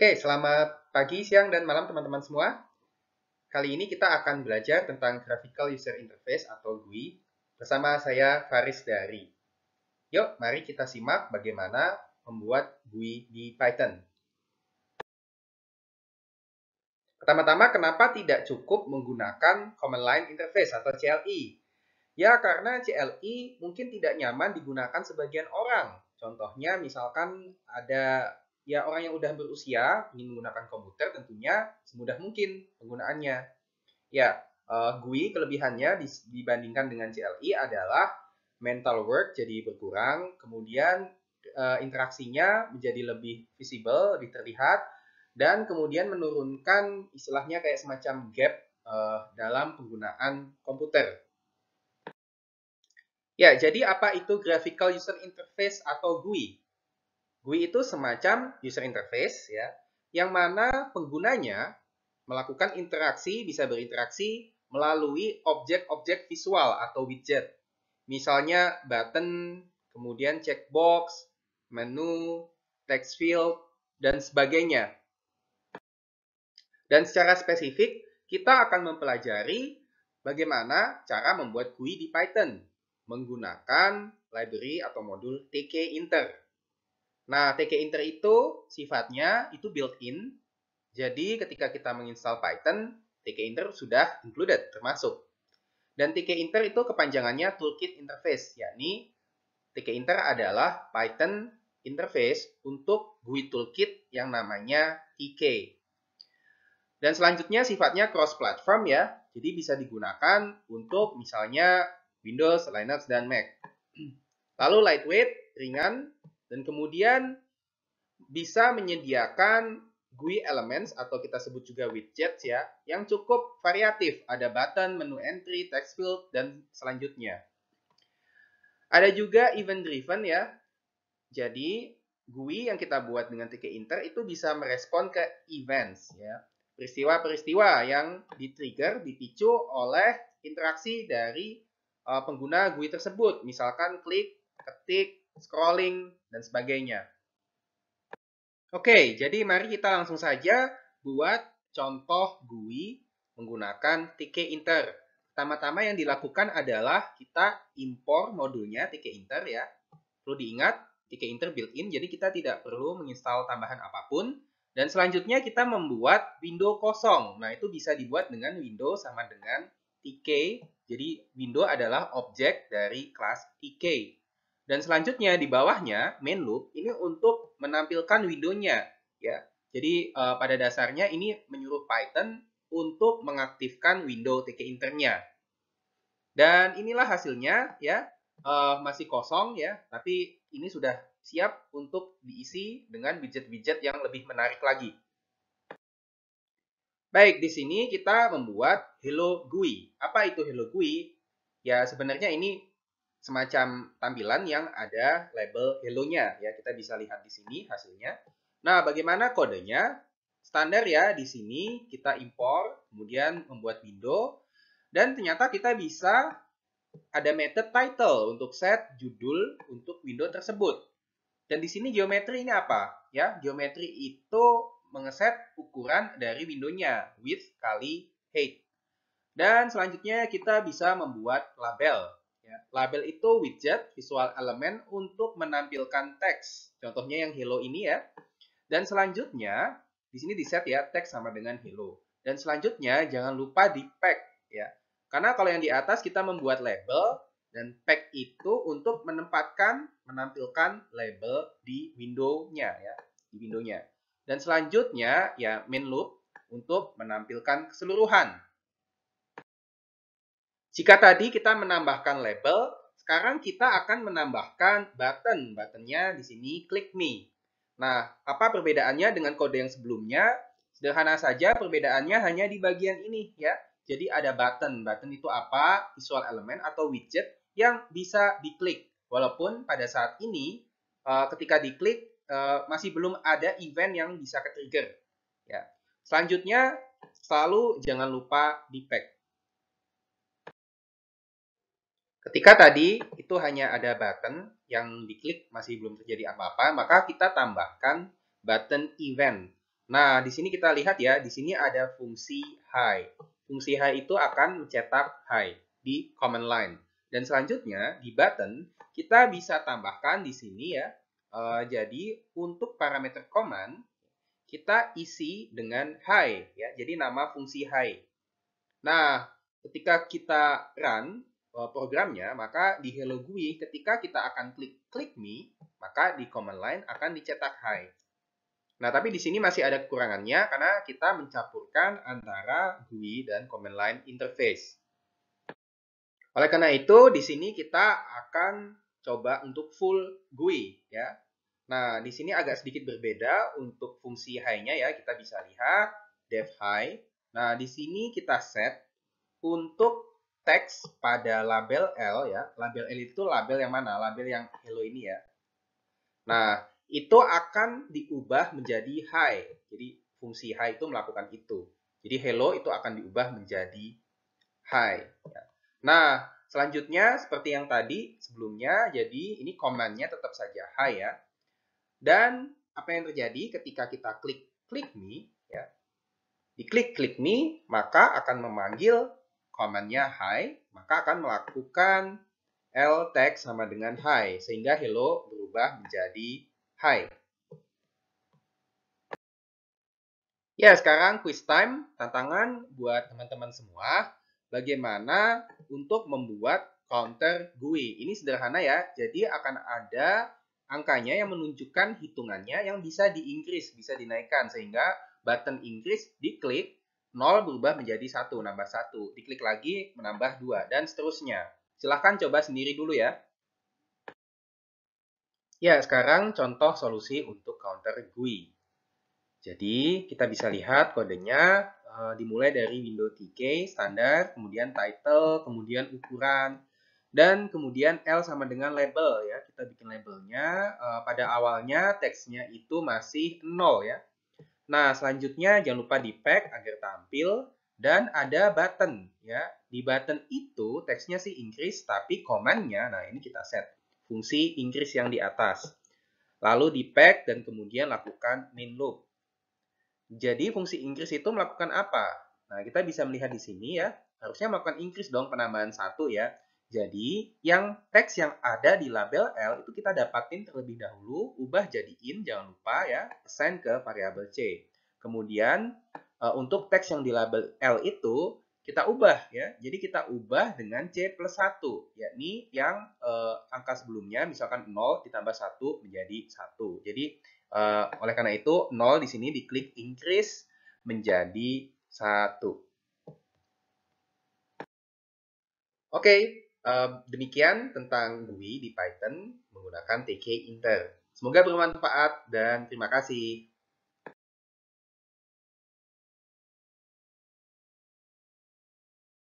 Oke, selamat pagi, siang, dan malam teman-teman semua. Kali ini kita akan belajar tentang Graphical User Interface atau GUI bersama saya Faris Dari. Yuk, mari kita simak bagaimana membuat GUI di Python. Pertama-tama, kenapa tidak cukup menggunakan Command Line Interface atau CLI? Ya, karena CLI mungkin tidak nyaman digunakan sebagian orang. Contohnya, misalkan ada orang yang udah berusia ingin menggunakan komputer, tentunya semudah mungkin penggunaannya. Ya, GUI kelebihannya dibandingkan dengan CLI adalah mental work jadi berkurang, kemudian interaksinya menjadi lebih visible, lebih terlihat, dan kemudian menurunkan istilahnya kayak semacam gap dalam penggunaan komputer. Ya, jadi apa itu Graphical User Interface atau GUI? GUI itu semacam user interface ya, yang mana penggunanya melakukan interaksi, bisa berinteraksi melalui objek-objek visual atau widget. Misalnya button, kemudian checkbox, menu, text field, dan sebagainya. Dan secara spesifik, kita akan mempelajari bagaimana cara membuat GUI di Python menggunakan library atau modul tkinter. Nah, tkinter itu sifatnya itu built-in. Jadi ketika kita menginstal Python, tkinter sudah included, termasuk. Dan tkinter itu kepanjangannya Toolkit Interface, yakni tkinter adalah Python interface untuk GUI toolkit yang namanya TK. Dan selanjutnya sifatnya cross-platform ya, jadi bisa digunakan untuk misalnya Windows, Linux, dan Mac. Lalu lightweight, ringan, dan kemudian bisa menyediakan GUI elements atau kita sebut juga widgets ya, yang cukup variatif. Ada button, menu entry, text field, dan selanjutnya. Ada juga event driven ya. Jadi GUI yang kita buat dengan tkinter itu bisa merespon ke events ya. Peristiwa-peristiwa yang di-trigger, dipicu oleh interaksi dari pengguna GUI tersebut. Misalkan klik, ketik, scrolling, dan sebagainya. Oke, jadi mari kita langsung saja buat contoh GUI menggunakan tkinter. Pertama-tama yang dilakukan adalah kita impor modulnya tkinter ya. Perlu diingat, tkinter built-in, jadi kita tidak perlu menginstal tambahan apapun. Dan selanjutnya kita membuat window kosong. Nah, itu bisa dibuat dengan window sama dengan tk. Jadi window adalah objek dari kelas tk. Dan selanjutnya di bawahnya main loop ini untuk menampilkan window-nya ya. Jadi pada dasarnya ini menyuruh Python untuk mengaktifkan window tkinter-nya. Dan inilah hasilnya ya. Masih kosong ya, tapi ini sudah siap untuk diisi dengan widget-widget yang lebih menarik lagi. Baik, di sini kita membuat Hello GUI. Apa itu Hello GUI? Ya, sebenarnya ini semacam tampilan yang ada label hello-nya ya. Kita bisa lihat di sini hasilnya. Nah, bagaimana kodenya? Standar ya, di sini kita impor, kemudian membuat window, dan ternyata kita bisa ada method title untuk set judul untuk window tersebut. Dan di sini geometri ini apa? Ya, geometri itu mengeset ukuran dari windownya, width kali height. Dan selanjutnya kita bisa membuat label. Ya, label itu widget visual element untuk menampilkan teks. Contohnya yang hello ini ya. Dan selanjutnya di sini di set ya teks sama dengan hello. Dan selanjutnya jangan lupa di pack ya. Karena kalau yang di atas kita membuat label dan pack itu untuk menampilkan label di window-nya ya, di window-nya. Dan selanjutnya ya main loop untuk menampilkan keseluruhan. Jika tadi kita menambahkan label, sekarang kita akan menambahkan button. Buttonnya di sini click me. Nah, apa perbedaannya dengan kode yang sebelumnya? Sederhana saja, perbedaannya hanya di bagian ini ya. Jadi ada button. Button itu apa? Visual element atau widget yang bisa diklik. Walaupun pada saat ini ketika diklik masih belum ada event yang bisa ke-trigger. Ya. Selanjutnya selalu jangan lupa di pack. Ketika tadi itu hanya ada button yang diklik masih belum terjadi apa-apa, maka kita tambahkan button event. Nah, di sini kita lihat ya, di sini ada fungsi high. Fungsi high itu akan mencetak high di command line. Dan selanjutnya di button kita bisa tambahkan di sini ya. Jadi untuk parameter command kita isi dengan high ya. Jadi nama fungsi high. Nah, ketika kita run programnya, maka di Hello GUI ketika kita akan klik me, maka di command line akan dicetak high. Nah, tapi di sini masih ada kekurangannya karena kita mencampurkan antara GUI dan command line interface. Oleh karena itu, di sini kita akan coba untuk full GUI ya. Nah, di sini agak sedikit berbeda untuk fungsi high-nya ya. Kita bisa lihat def high. Nah, di sini kita set untuk teks pada label L ya. Label L itu label yang mana? Label yang hello ini ya. Nah, itu akan diubah menjadi high. Jadi fungsi high itu melakukan itu. Jadi hello itu akan diubah menjadi high. Nah, selanjutnya seperti yang tadi sebelumnya, jadi ini command-nya tetap saja high ya. Dan apa yang terjadi ketika kita klik me, ya, diklik me, maka akan memanggil command-nya high, maka akan melakukan L tag sama dengan high, sehingga hello berubah menjadi high. Ya, sekarang quiz time, tantangan buat teman-teman semua. Bagaimana untuk membuat counter GUI. Ini sederhana ya, jadi akan ada angkanya yang menunjukkan hitungannya yang bisa di-increase, bisa dinaikkan. Sehingga button increase diklik, 0 berubah menjadi 1, nambah 1. Diklik lagi, menambah 2, dan seterusnya. Silahkan coba sendiri dulu ya. Ya, sekarang contoh solusi untuk counter GUI. Jadi kita bisa lihat kodenya dimulai dari window TK standar, kemudian title, kemudian ukuran, dan kemudian L sama dengan label ya. Kita bikin labelnya. Pada awalnya teksnya itu masih 0 ya. Nah, selanjutnya jangan lupa di pack agar tampil dan ada button ya. Di button itu teksnya sih increase tapi command-nya, nah ini kita set fungsi increase yang di atas. Lalu di pack dan kemudian lakukan main loop. Jadi fungsi increase itu melakukan apa? Nah, kita bisa melihat di sini ya, harusnya melakukan increase dong penambahan 1 ya. Jadi, yang teks yang ada di label L itu kita dapatin terlebih dahulu, ubah jadi in, jangan lupa ya, assign ke variabel C. Kemudian, untuk teks yang di label L itu, kita ubah ya. Jadi, kita ubah dengan C plus 1, yakni yang angka sebelumnya, misalkan 0 ditambah 1 menjadi 1. Jadi, oleh karena itu 0 di sini diklik increase menjadi 1. Oke, demikian tentang GUI di Python menggunakan TK Inter. Semoga bermanfaat dan terima kasih.